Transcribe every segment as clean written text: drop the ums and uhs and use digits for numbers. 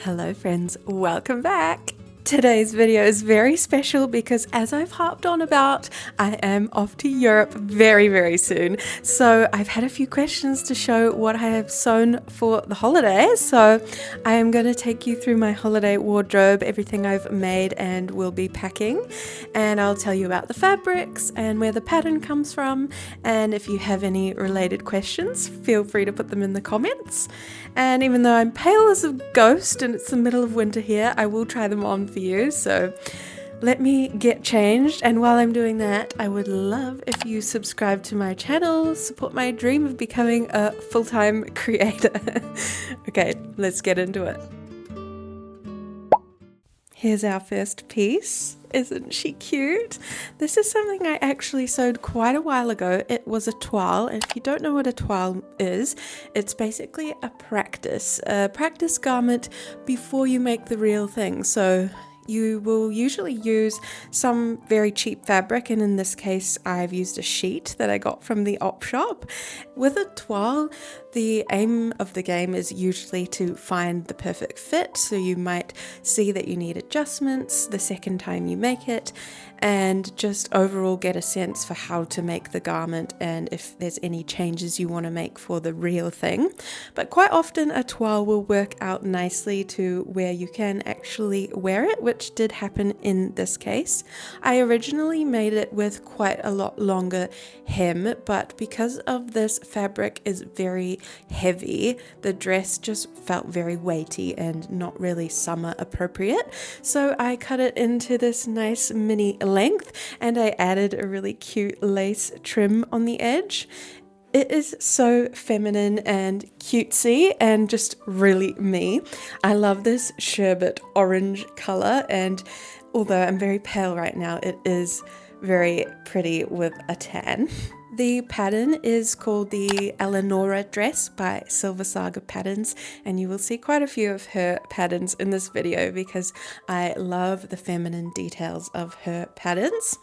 Hello friends, welcome back. Today's video is very special because as I've harped on about, I am off to Europe very soon. So I've had a few questions to show what I have sewn for the holidays. So I am going to take you through my holiday wardrobe, everything I've made and will be packing. And I'll tell you about the fabrics and where the pattern comes from. And if you have any related questions, feel free to put them in the comments. And even though I'm pale as a ghost and it's the middle of winter here, I will try them on for you. So let me get changed, and while I'm doing that, I would love if you subscribe to my channel, support my dream of becoming a full-time creator. Okay, let's get into it. Here's our first piece. Isn't she cute? This is something I actually sewed quite a while ago. It was a toile, and if you don't know what a toile is, it's basically a practice garment before you make the real thing. So you will usually use some very cheap fabric, and in this case I've used a sheet that I got from the op shop. With a toile, the aim of the game is usually to find the perfect fit, so you might see that you need adjustments the second time you make it, and just overall get a sense for how to make the garment and if there's any changes you want to make for the real thing. But quite often a toile will work out nicely to where you can actually wear it, which did happen in this case. I originally made it with quite a lot longer hem, but because of this fabric is very heavy, the dress just felt very weighty and not really summer appropriate. So I cut it into this nice mini length, and I added a really cute lace trim on the edge. It is so feminine and cutesy and just really me. I love this sherbet orange color, and although I'm very pale right now, it is very pretty with a tan. The pattern is called the Eleonora dress by Silver Saga Patterns, and you will see quite a few of her patterns in this video because I love the feminine details of her patterns.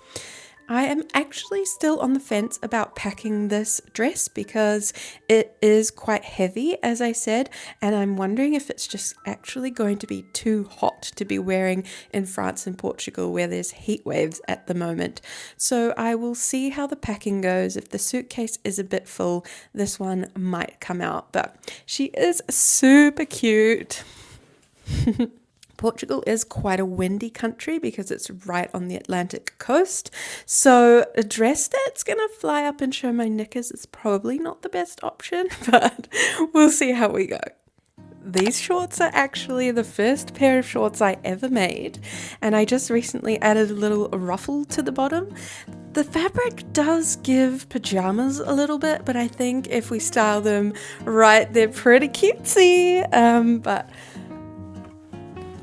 I am actually still on the fence about packing this dress because it is quite heavy, as I said, and I'm wondering if it's just actually going to be too hot to be wearing in France and Portugal where there's heat waves at the moment. So I will see how the packing goes. If the suitcase is a bit full, this one might come out, but she is super cute. Portugal is quite a windy country because it's right on the Atlantic coast, so a dress that's gonna fly up and show my knickers is probably not the best option, but we'll see how we go. These shorts are actually the first pair of shorts I ever made, and I just recently added a little ruffle to the bottom. The fabric does give pajamas a little bit, but I think if we style them right, they're pretty cutesy, but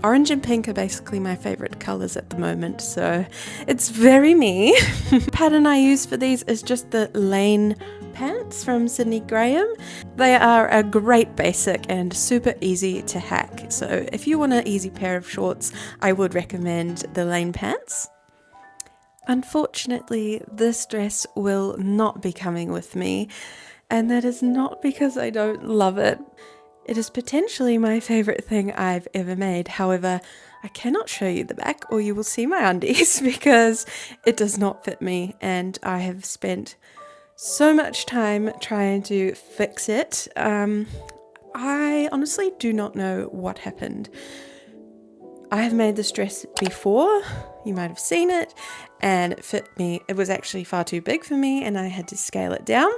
orange and pink are basically my favorite colors at the moment, so it's very me. The pattern I use for these is just the Lane pants from Sydney Graham. They are a great basic and super easy to hack, so if you want an easy pair of shorts, I would recommend the Lane pants. Unfortunately, this dress will not be coming with me, and that is not because I don't love it. It is potentially my favorite thing I've ever made. However, I cannot show you the back or you will see my undies because it does not fit me, and I have spent so much time trying to fix it. I honestly do not know what happened. I have made this dress before, you might have seen it, and it fit me. It was actually far too big for me and I had to scale it down.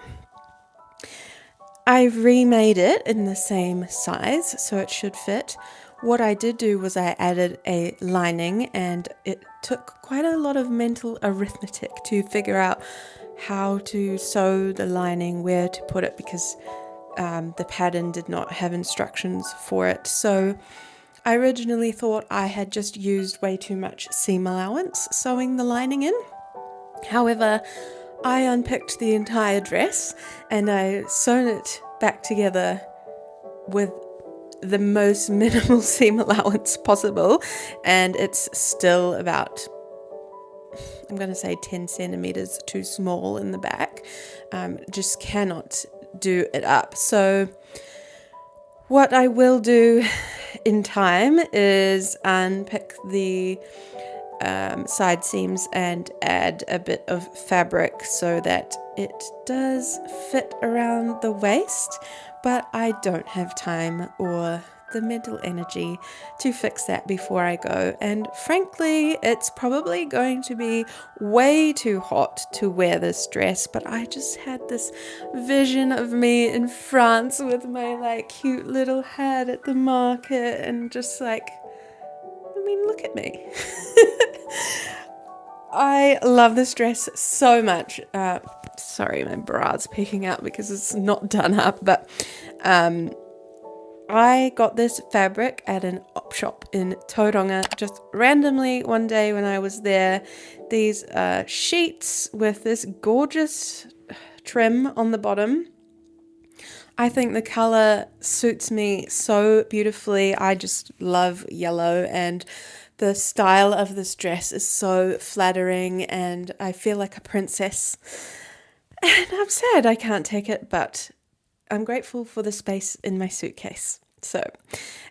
I remade it in the same size so it should fit. What I did do was I added a lining, and it took quite a lot of mental arithmetic to figure out how to sew the lining, where to put it, because the pattern did not have instructions for it. So I originally thought I had just used way too much seam allowance sewing the lining in. However, I unpicked the entire dress and I sewn it back together with the most minimal seam allowance possible, and it's still about, I'm going to say 10 centimeters too small in the back. Just cannot do it up. So what I will do in time is unpick the side seams and add a bit of fabric so that it does fit around the waist, but I don't have time or the mental energy to fix that before I go, and frankly it's probably going to be way too hot to wear this dress, but I just had this vision of me in France with my like cute little hat at the market and just like, I mean, look at me. I love this dress so much. Sorry, my bra's peeking out because it's not done up, but I got this fabric at an op shop in Tauranga just randomly one day when I was there. These sheets with this gorgeous trim on the bottom. I think the color suits me so beautifully. I just love yellow, and the style of this dress is so flattering and I feel like a princess. And I'm sad I can't take it, but I'm grateful for the space in my suitcase. So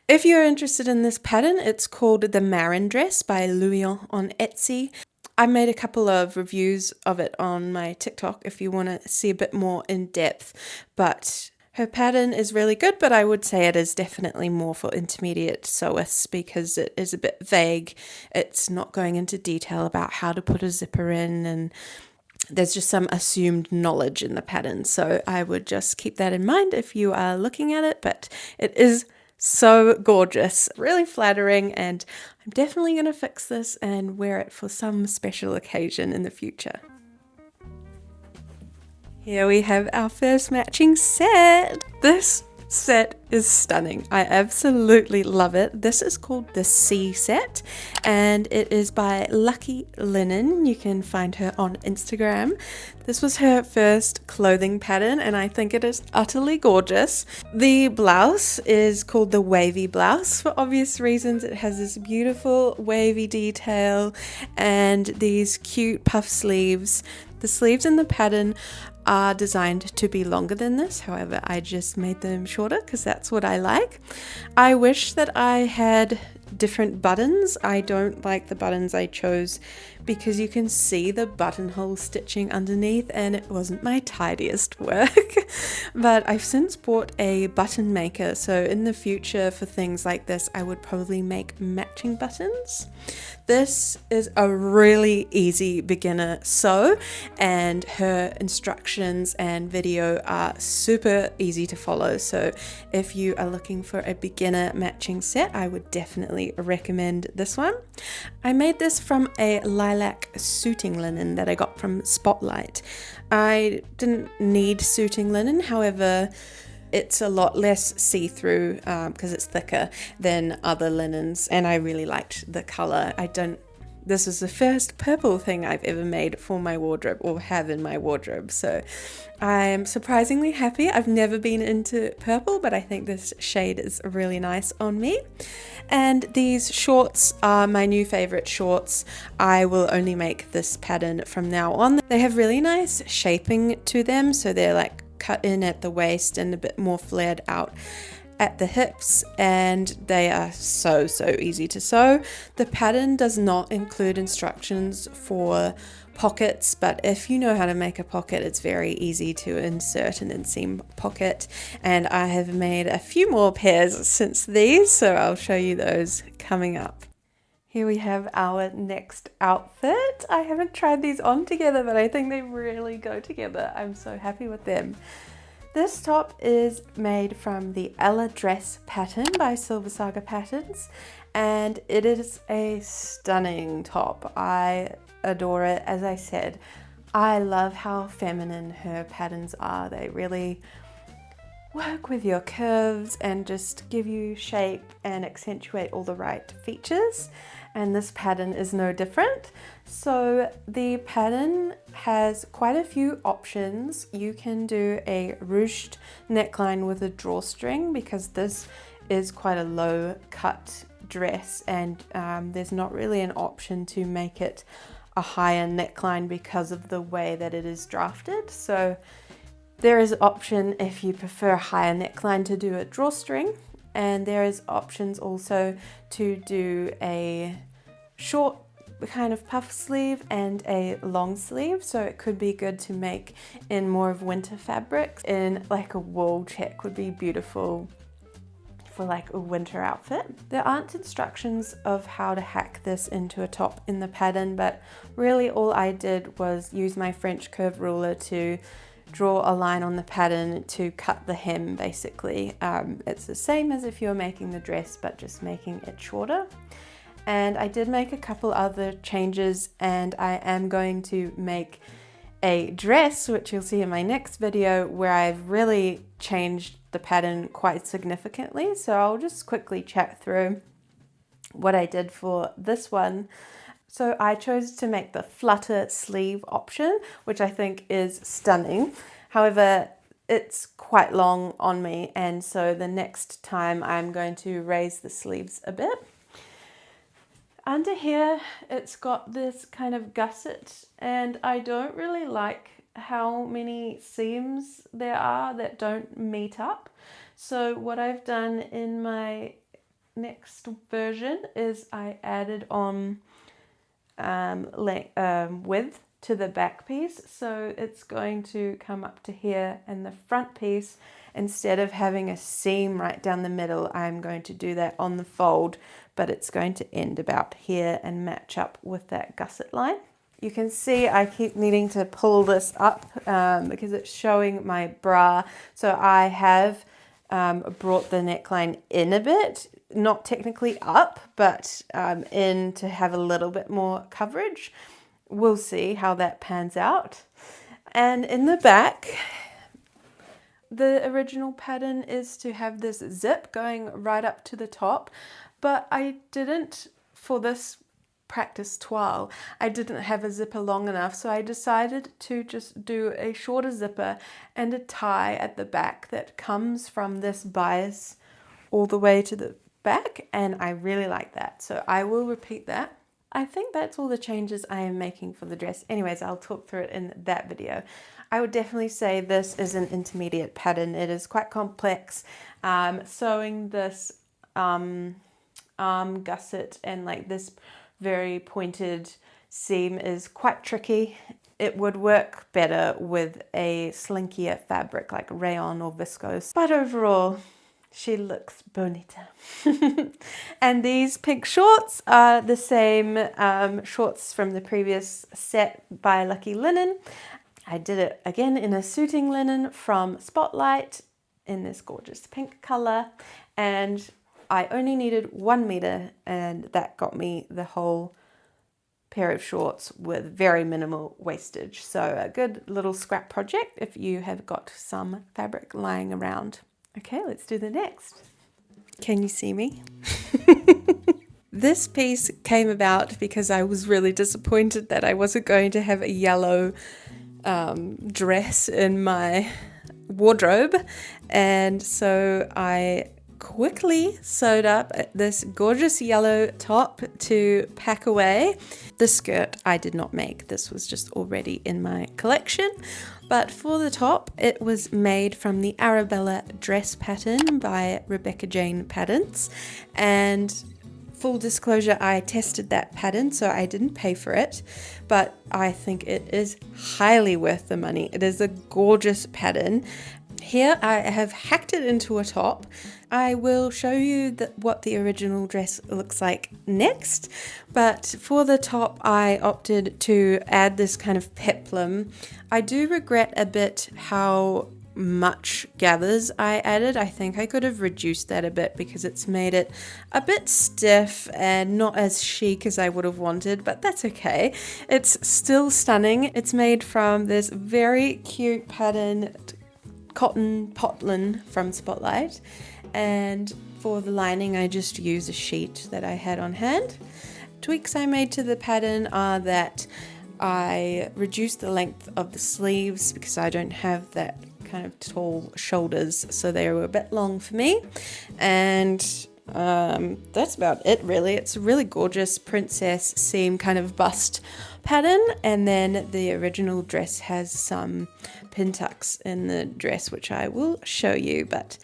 if you're interested in this pattern, it's called the Marin dress by Leah on Etsy. I made a couple of reviews of it on my TikTok if you want to see a bit more in depth, but her pattern is really good, but I would say it is definitely more for intermediate sewists because it is a bit vague. It's not going into detail about how to put a zipper in, and there's just some assumed knowledge in the pattern. So I would just keep that in mind if you are looking at it, but it is so gorgeous, really flattering, and I'm definitely going to fix this and wear it for some special occasion in the future. Here we have our first matching set. This set is stunning. I absolutely love it. This is called the C set and it is by Lucky Linen. You can find her on Instagram. This was her first clothing pattern and I think it is utterly gorgeous. The blouse is called the wavy blouse for obvious reasons. It has this beautiful wavy detail and these cute puff sleeves. The sleeves in the pattern are designed to be longer than this, however I just made them shorter because that's what I like. I wish that I had different buttons. I don't like the buttons I chose because you can see the buttonhole stitching underneath and it wasn't my tidiest work. But I've since bought a button maker, so in the future for things like this I would probably make matching buttons. This is a really easy beginner sew and her instructions and video are super easy to follow, so if you are looking for a beginner matching set I would definitely recommend this one. I made this from a lilac suiting linen that I got from Spotlight. I didn't need suiting linen, however it's a lot less see-through because it's thicker than other linens and I really liked the color. This is the first purple thing I've ever made for my wardrobe or have in my wardrobe, so I'm surprisingly happy. I've never been into purple, but I think this shade is really nice on me. And these shorts are my new favorite shorts. I will only make this pattern from now on. They have really nice shaping to them, so they're like cut in at the waist and a bit more flared out at the hips, and they are so easy to sew. The pattern does not include instructions for pockets, but if you know how to make a pocket it's very easy to insert an inseam pocket, and I have made a few more pairs since these, so I'll show you those coming up. Here we have our next outfit. I haven't tried these on together, but I think they really go together. I'm so happy with them. This top is made from the Ella dress pattern by Silver Saga Patterns, and it is a stunning top. I adore it. As I said, I love how feminine her patterns are. They really work with your curves and just give you shape and accentuate all the right features, and this pattern is no different. So the pattern has quite a few options. You can do a ruched neckline with a drawstring because this is quite a low cut dress, and there's not really an option to make it a higher neckline because of the way that it is drafted. So there is an option if you prefer a higher neckline to do a drawstring. And there is options also to do a short kind of puff sleeve and a long sleeve, so it could be good to make in more of winter fabrics. In like a wool check would be beautiful for like a winter outfit. There aren't instructions of how to hack this into a top in the pattern, but really all I did was use my French curve ruler to draw a line on the pattern to cut the hem basically. It's the same as if you're making the dress, but just making it shorter. And I did make a couple other changes, and I am going to make a dress, which you'll see in my next video, where I've really changed the pattern quite significantly. So I'll just quickly chat through what I did for this one. So I chose to make the flutter sleeve option, which I think is stunning. However, it's quite long on me, and so the next time I'm going to raise the sleeves a bit. Under here, it's got this kind of gusset, and I don't really like how many seams there are that don't meet up. So what I've done in my next version is I added on width to the back piece. So it's going to come up to here, and the front piece, instead of having a seam right down the middle, I'm going to do that on the fold, but it's going to end about here and match up with that gusset line. You can see I keep needing to pull this up because it's showing my bra. So I have brought the neckline in a bit, not technically up, but in to have a little bit more coverage. We'll see how that pans out. And in the back, the original pattern is to have this zip going right up to the top, but I didn't, for this practice toile, I didn't have a zipper long enough, so I decided to just do a shorter zipper and a tie at the back that comes from this bias all the way to the back, and I really like that, so I will repeat that. I think that's all the changes I am making for the dress. Anyways, I'll talk through it in that video. I would definitely say this is an intermediate pattern. It is quite complex. Sewing this arm gusset and like this very pointed seam is quite tricky. It would work better with a slinkier fabric like rayon or viscose, but overall she looks bonita. And these pink shorts are the same shorts from the previous set by Lucky Linen. I did it again in a suiting linen from Spotlight in this gorgeous pink color, and I only needed 1 meter, and that got me the whole pair of shorts with very minimal wastage. So a good little scrap project if you have got some fabric lying around. Okay, let's do the next. Can you see me? This piece came about because I was really disappointed that I wasn't going to have a yellow dress in my wardrobe, and so I quickly sewed up this gorgeous yellow top to pack away. The skirt I did not make, this was just already in my collection, but for the top it was made from the Arabella dress pattern by Rebecca Jane Patterns, and full disclosure, I tested that pattern, so I didn't pay for it, but I think it is highly worth the money. It is a gorgeous pattern. Here I have hacked it into a top. I will show you what the original dress looks like next, but for the top I opted to add this kind of peplum. I do regret a bit how much gathers I added. I think I could have reduced that a bit because it's made it a bit stiff and not as chic as I would have wanted, but that's okay. It's still stunning. It's made from this very cute pattern cotton poplin from Spotlight, and for the lining I just use a sheet that I had on hand. Tweaks I made to the pattern are that I reduced the length of the sleeves because I don't have that kind of tall shoulders, so they were a bit long for me, and that's about it really. It's a really gorgeous princess seam kind of bust pattern, and then the original dress has some pin tucks in the dress which I will show you, but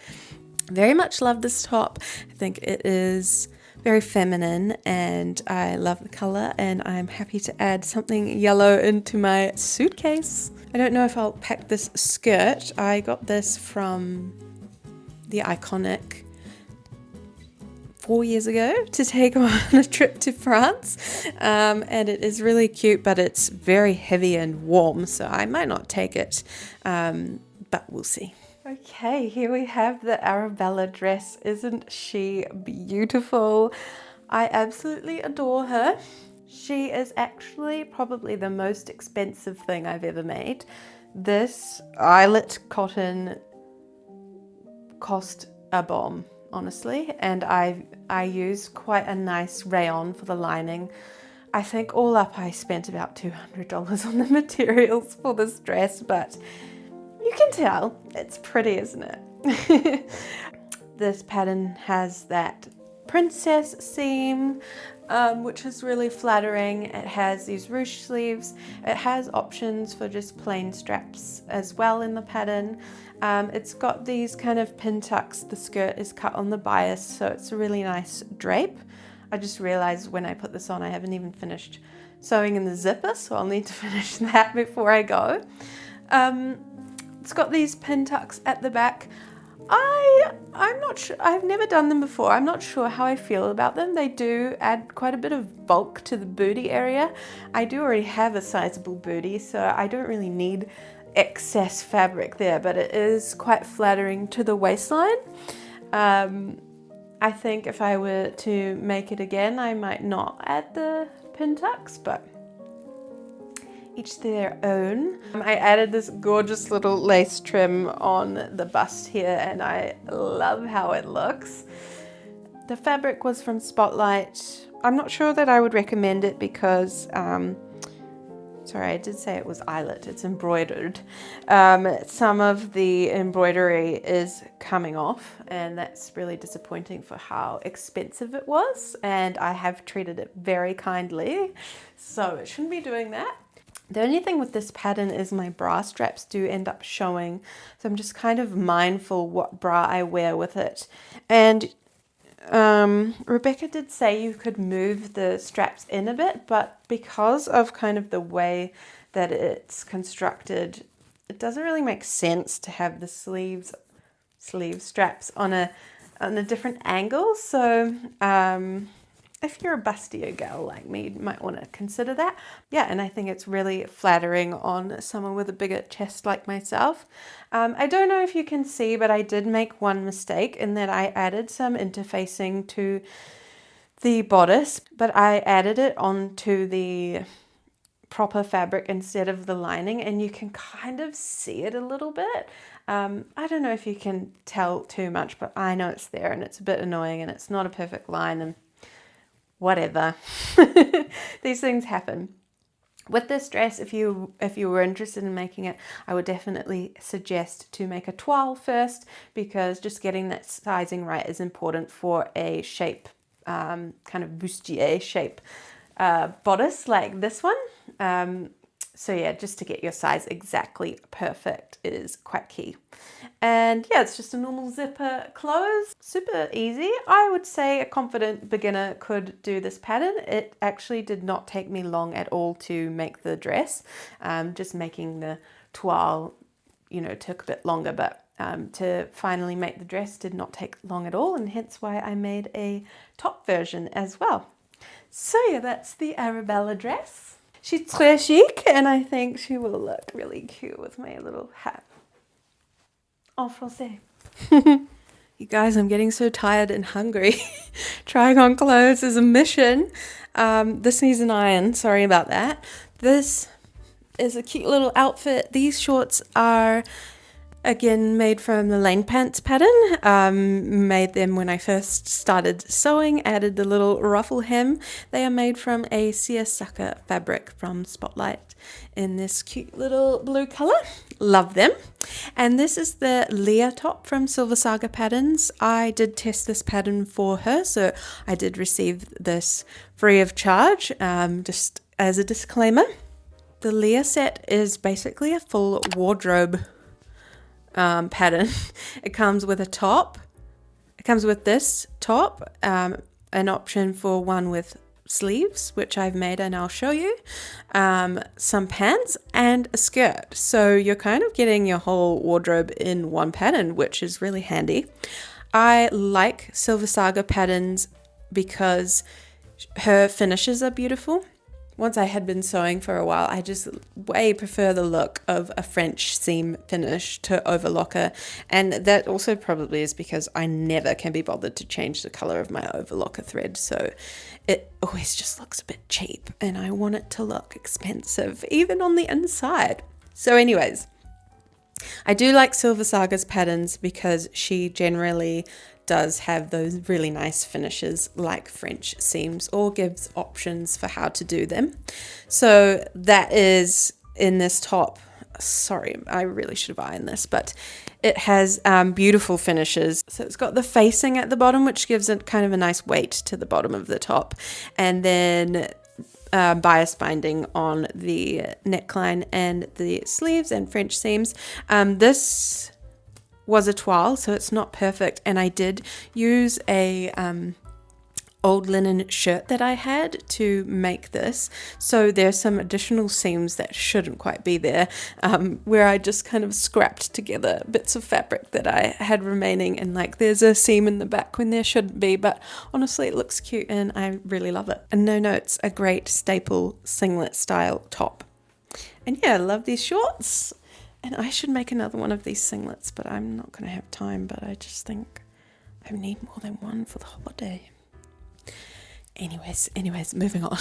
Very much love this top. I think it is very feminine and I love the color, and I'm happy to add something yellow into my suitcase. I don't know if I'll pack this skirt. I got this from the Iconic 4 years ago to take on a trip to France, and it is really cute, but it's very heavy and warm, so I might not take it, but we'll see. Okay, here we have the Arabella dress. Isn't she beautiful? I absolutely adore her. She is actually probably the most expensive thing I've ever made. This eyelet cotton cost a bomb, honestly, and I use quite a nice rayon for the lining. I think all up I spent about $200 on the materials for this dress, but you can tell it's pretty, isn't it? This pattern has that princess seam, which is really flattering. It has these ruche sleeves. It has options for just plain straps as well in the pattern. It's got these kind of pin tucks. The skirt is cut on the bias, so it's a really nice drape. I just realized when I put this on I haven't even finished sewing in the zipper, so I'll need to finish that before I go. It's got these pin tucks at the back. I'm not sure, I've never done them before. I'm not sure how I feel about them. They do add quite a bit of bulk to the booty area. I do already have a sizable booty, so I don't really need excess fabric there, but it is quite flattering to the waistline. I think if I were to make it again, I might not add the pin tucks, but each to their own. I added this gorgeous little lace trim on the bust here, and I love how it looks. The fabric was from Spotlight. I'm not sure that I would recommend it because, sorry, I did say it was eyelet, it's embroidered. Some of the embroidery is coming off, and that's really disappointing for how expensive it was, and I have treated it very kindly, so it shouldn't be doing that. The only thing with this pattern is my bra straps do end up showing, so I'm just kind of mindful what bra I wear with it. And Rebecca did say you could move the straps in a bit, but because of kind of the way that it's constructed, it doesn't really make sense to have the sleeve straps on a different angle. So if you're a bustier girl like me, you might want to consider that. Yeah, and I think it's really flattering on someone with a bigger chest like myself. I don't know if you can see, but I did make one mistake in that I added some interfacing to the bodice, but I added it onto the proper fabric instead of the lining, and you can kind of see it a little bit. I don't know if you can tell too much, but I know it's there, and it's a bit annoying, and it's not a perfect line, and whatever. These things happen. With this dress, if you were interested in making it, I would definitely suggest to make a toile first, because just getting that sizing right is important for a shape, kind of bustier shape bodice like this one. So yeah, just to get your size exactly perfect is quite key. And yeah, it's just a normal zipper close, super easy. I would say a confident beginner could do this pattern. It actually did not take me long at all to make the dress. Just making the toile, took a bit longer, but to finally make the dress did not take long at all, and hence why I made a top version as well. So yeah, that's the Arabella dress. She's très chic, and I think she will look really cute with my little hat. En français. You guys, I'm getting so tired and hungry. Trying on clothes is a mission. This needs an iron. Sorry about that. This is a cute little outfit. These shorts are, again, made from the Lane Pants pattern. Made them when I first started sewing, added the little ruffle hem. They are made from a seersucker fabric from Spotlight in this cute little blue color. Love them. And this is the Leah top from Silver Saga Patterns. I did test this pattern for her, so I did receive this free of charge, just as a disclaimer. The Leah set is basically a full wardrobe pattern. It comes with a top, comes with this top, an option for one with sleeves, which I've made and I'll show you, some pants and a skirt. So you're kind of getting your whole wardrobe in one pattern, which is really handy. I like Silver Saga patterns because her finishes are beautiful. Once I had been sewing for a while, I just way prefer the look of a French seam finish to overlocker. And that also probably is because I never can be bothered to change the color of my overlocker thread. So it always just looks a bit cheap and I want it to look expensive, even on the inside. So anyways, I do like Silver Saga's patterns because she generally does have those really nice finishes like French seams, or gives options for how to do them. So that is in this top. Sorry, I really should have ironed this, but it has beautiful finishes. So it's got the facing at the bottom, which gives it kind of a nice weight to the bottom of the top, and then bias binding on the neckline and the sleeves and French seams. This was a toile, so it's not perfect, and I did use a old linen shirt that I had to make this, so there's some additional seams that shouldn't quite be there, where I just kind of scrapped together bits of fabric that I had remaining, and like there's a seam in the back when there shouldn't be, but honestly it looks cute and I really love it. And no notes, a great staple singlet style top. And yeah, I love these shorts. And I should make another one of these singlets, but I'm not going to have time. But I just think I need more than one for the holiday. Anyways, moving on.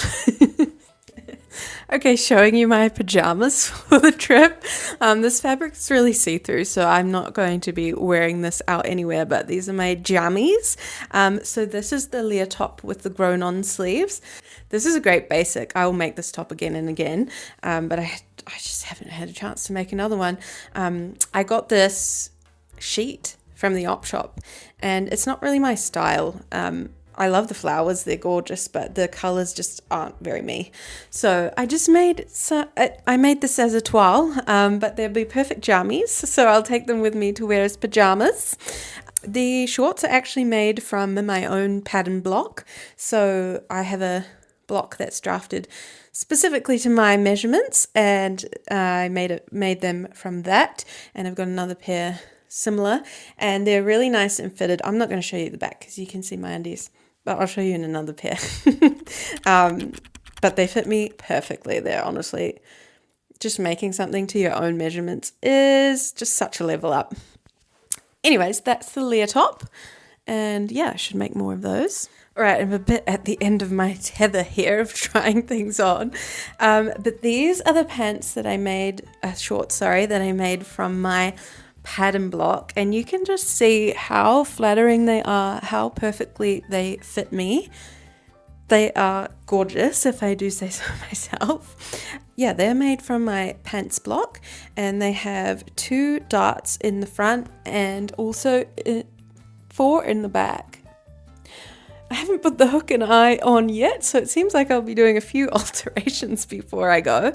Okay, showing you my pajamas for the trip. This fabric is really see-through, so I'm not going to be wearing this out anywhere, but these are my jammies. So this is the Leah top with the grown-on sleeves. This is a great basic. I will make this top again and again, but I just haven't had a chance to make another one. I got this sheet from the op shop, and it's not really my style. I love the flowers, they're gorgeous, but the colors just aren't very me. So I just made this as a toile, but they'll be perfect jammies, so I'll take them with me to wear as pajamas. The shorts are actually made from my own pattern block, so I have a block that's drafted specifically to my measurements, and I made them from that, and I've got another pair similar, and they're really nice and fitted. I'm not going to show you the back because you can see my undies, but I'll show you in another pair. But they fit me perfectly. They're honestly, just making something to your own measurements is just such a level up. Anyways, that's the Leah top, and yeah, I should make more of those. All right, I'm a bit at the end of my tether here of trying things on, but these are the pants that I made, shorts, that I made from my pattern block, and you can just see how flattering they are, how perfectly they fit me. They are gorgeous, if I do say so myself. Yeah, they're made from my pants block, and they have 2 darts in the front and also 4 in the back. I haven't put the hook and eye on yet, so it seems like I'll be doing a few alterations before I go.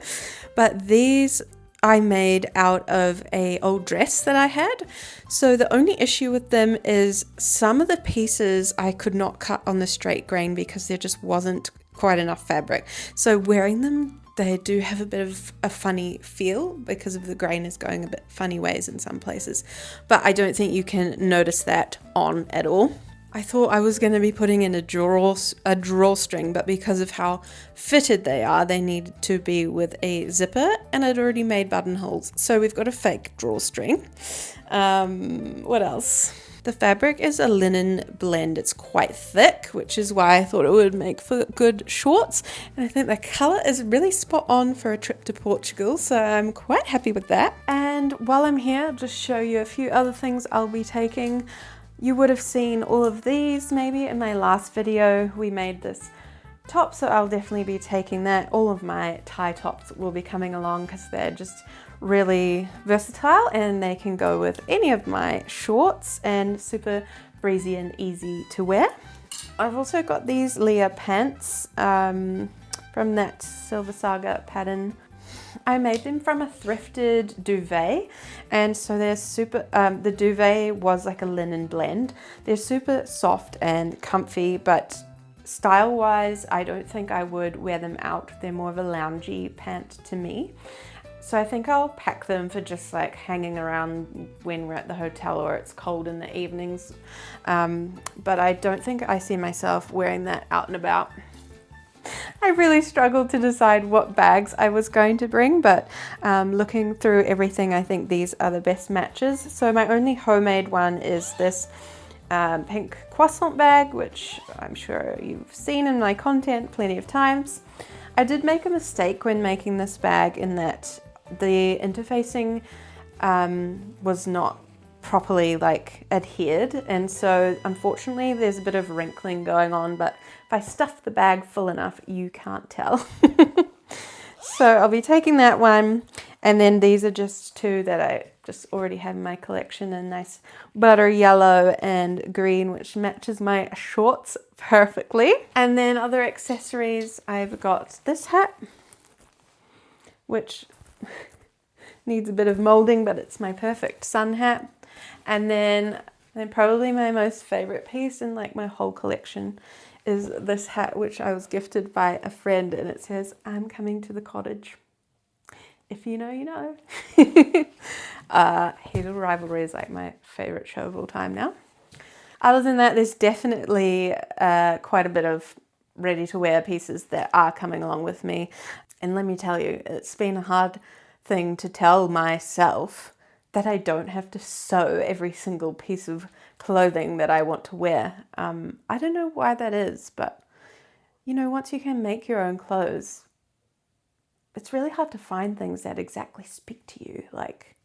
But these I made out of an old dress that I had. So the only issue with them is some of the pieces I could not cut on the straight grain because there just wasn't quite enough fabric. So wearing them, they do have a bit of a funny feel because of the grain is going a bit funny ways in some places. But I don't think you can notice that on at all. I thought I was going to be putting in a drawstring, but because of how fitted they are, they need to be with a zipper, and I'd already made buttonholes, so we've got a fake drawstring. What else? The fabric is a linen blend. It's quite thick, which is why I thought it would make for good shorts, and I think the colour is really spot on for a trip to Portugal, so I'm quite happy with that. And while I'm here, I'll just show you a few other things I'll be taking. You would have seen all of these maybe in my last video. We made this top, so I'll definitely be taking that. All of my tie tops will be coming along because they're just really versatile and they can go with any of my shorts and super breezy and easy to wear. I've also got these Leah pants from that Silver Saga pattern. I made them from a thrifted duvet, and so they're super, the duvet was like a linen blend. They're super soft and comfy, but style-wise, I don't think I would wear them out. They're more of a loungy pant to me. So I think I'll pack them for just like hanging around when we're at the hotel or it's cold in the evenings. But I don't think I see myself wearing that out and about. I really struggled to decide what bags I was going to bring, but looking through everything, I think these are the best matches. So my only homemade one is this pink croissant bag, which I'm sure you've seen in my content plenty of times. I did make a mistake when making this bag in that the interfacing was not properly like adhered, and so unfortunately there's a bit of wrinkling going on, but if I stuff the bag full enough you can't tell. So I'll be taking that one, and then these are just two that I just already have in my collection, a nice butter yellow and green, which matches my shorts perfectly. And then other accessories, I've got this hat, which needs a bit of molding, but it's my perfect sun hat. And then probably my most favorite piece in like my whole collection is this hat, which I was gifted by a friend, and it says, "I'm coming to the cottage. If you know, you know." Hazel Rivalry is like my favorite show of all time now. Other than that, there's definitely quite a bit of ready to wear pieces that are coming along with me. And let me tell you, it's been a hard thing to tell myself that I don't have to sew every single piece of clothing that I want to wear. I don't know why that is, but you know, once you can make your own clothes, it's really hard to find things that exactly speak to you. Like,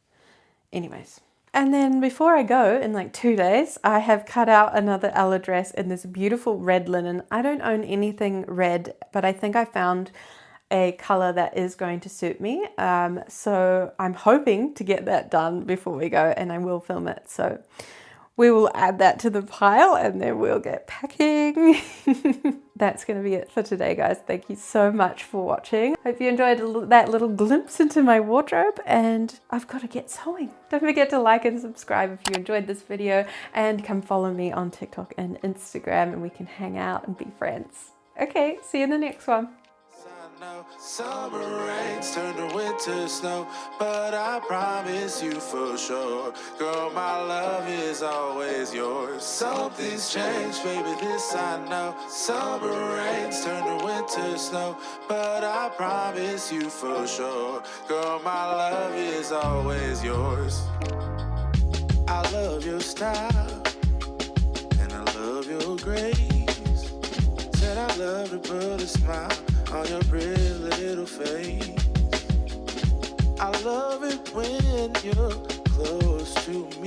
anyways. And then before I go, in like 2 days, I have cut out another Ella dress in this beautiful red linen. I don't own anything red, but I think I found a color that is going to suit me. So I'm hoping to get that done before we go, and I will film it. So we will add that to the pile, and then we'll get packing. That's going to be it for today, guys. Thank you so much for watching. Hope you enjoyed that little glimpse into my wardrobe, and I've got to get sewing. Don't forget to like and subscribe if you enjoyed this video, and come follow me on TikTok and Instagram, and we can hang out and be friends. Okay, see you in the next one. Summer rains turn to winter snow, but I promise you for sure, girl, my love is always yours. Something's changed, baby, this I know. Summer rains turn to winter snow, but I promise you for sure, girl, my love is always yours. I love your style, and I love your grace. Said I love to put a smile on your pretty little face. I love it when you're close to me.